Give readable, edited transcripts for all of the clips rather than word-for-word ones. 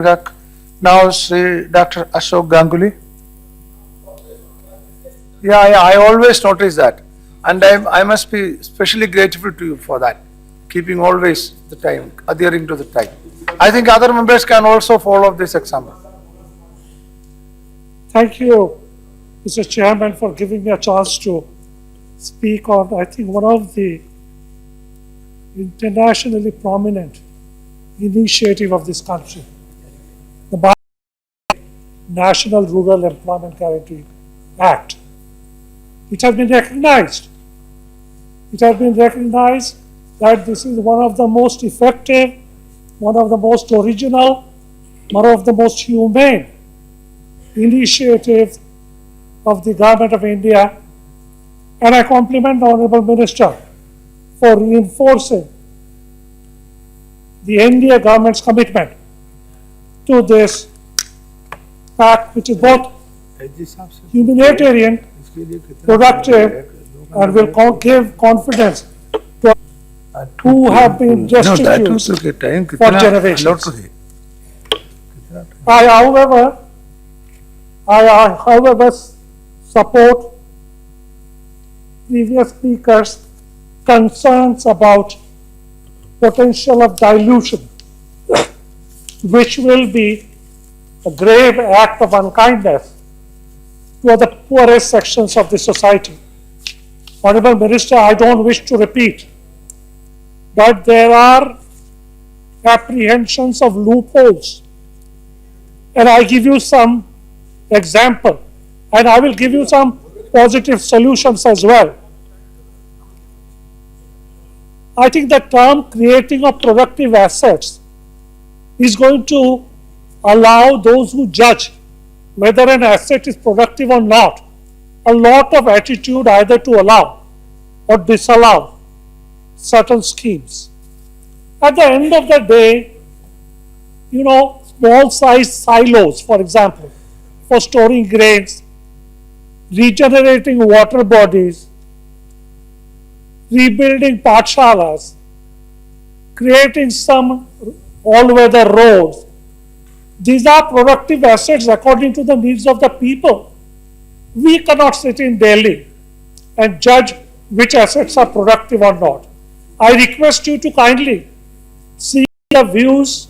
Now, Sri Dr. Ashok Ganguly. Yeah, I always notice that, and I must be especially grateful to you for that, keeping always the time, adhering to the time. I think other members can also follow this example. Thank you, Mr. Chairman, for giving me a chance to speak on, I think, one of the internationally prominent initiative of this country, the National Rural Employment Guarantee Act. It has been recognized. It has been recognized that this is one of the most effective, one of the most original, one of the most humane initiatives of the Government of India, and I compliment the Honorable Minister for reinforcing the NDA government's commitment to this act, which is both humanitarian, productive, and will give confidence to who have been destitute for generations. I, however, support previous speakers' concerns about potential of dilution, which will be a grave act of unkindness to the poorest sections of the society. Honorable Minister, I don't wish to repeat, but there are apprehensions of loopholes, and I give you some example, and I will give you some positive solutions as well. I think the term creating of productive assets is going to allow those who judge whether an asset is productive or not a lot of attitude either to allow or disallow certain schemes. At the end of the day, small size silos, for example, for storing grains, regenerating water bodies, rebuilding pathshalas, creating some all-weather roads. These are productive assets according to the needs of the people. We cannot sit in Delhi and judge which assets are productive or not. I request you to kindly see the views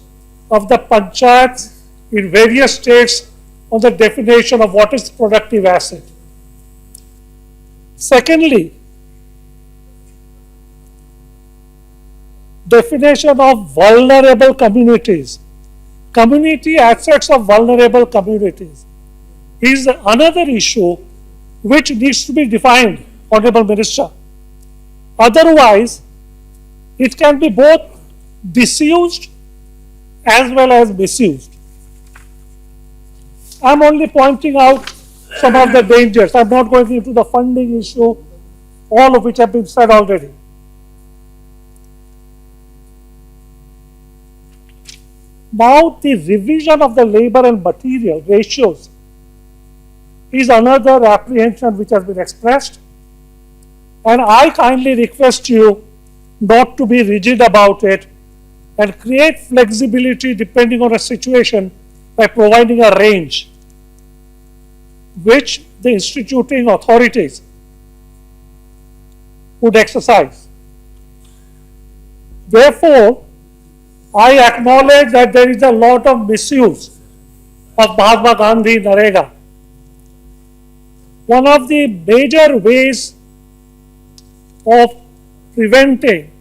of the panchayats in various states on the definition of what is productive asset. Secondly, definition of vulnerable communities. Community assets of vulnerable communities is another issue which needs to be defined, Honorable Minister. Otherwise, it can be both disused as well as misused. I'm only pointing out some of the dangers. I'm not going into the funding issue, all of which have been said already. Now, the revision of the labor and material ratios is another apprehension which has been expressed, and I kindly request you not to be rigid about it and create flexibility depending on a situation by providing a range which the instituting authorities would exercise. Therefore, I acknowledge that there is a lot of misuse of Mahatma Gandhi NREGA. One of the major ways of preventing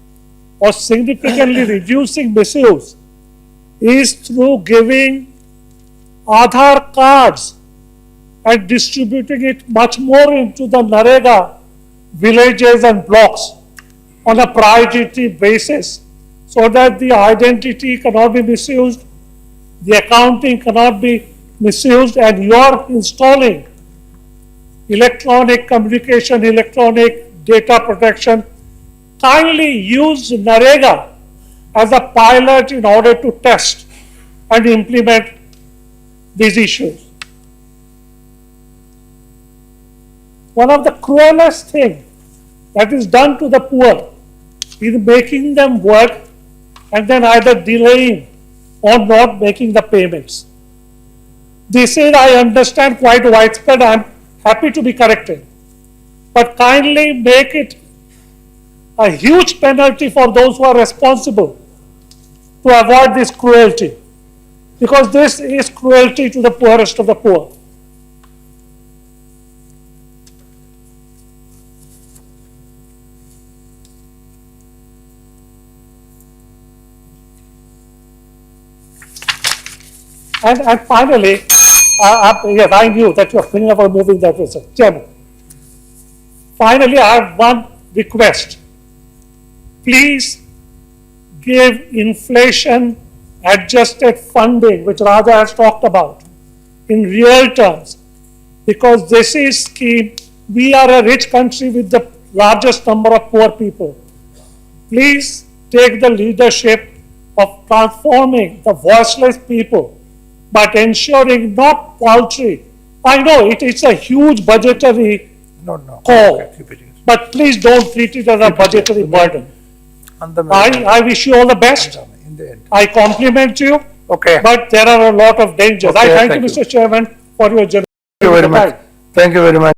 or significantly reducing misuse is through giving Aadhaar cards and distributing it much more into the NREGA villages and blocks on a priority basis, so that the identity cannot be misused, the accounting cannot be misused, and you are installing electronic communication, electronic data protection. Kindly use NREGA as a pilot in order to test and implement these issues. One of the cruelest things that is done to the poor is making them work and then either delaying or not making the payments. This is, I understand, quite widespread. I am happy to be corrected. But kindly make it a huge penalty for those who are responsible to avoid this cruelty. Because this is cruelty to the poorest of the poor. And finally, yes, I knew that you are thinking about moving that way, sir. Chairman. Finally, I have one request. Please give inflation adjusted funding, which Rajya has talked about, in real terms. Because this is scheme, we are a rich country with the largest number of poor people. Please take the leadership of transforming the voiceless people, but ensuring not paltry. I know it is a huge budgetary No. call, Okay, keep it. but please don't treat it as a budgetary burden. I wish you all the best. In the end. I compliment you, Okay. but there are a lot of dangers. I Okay, thank you, thank you. Mr. Chairman, for your generosity. Thank you very much. Thank you very much.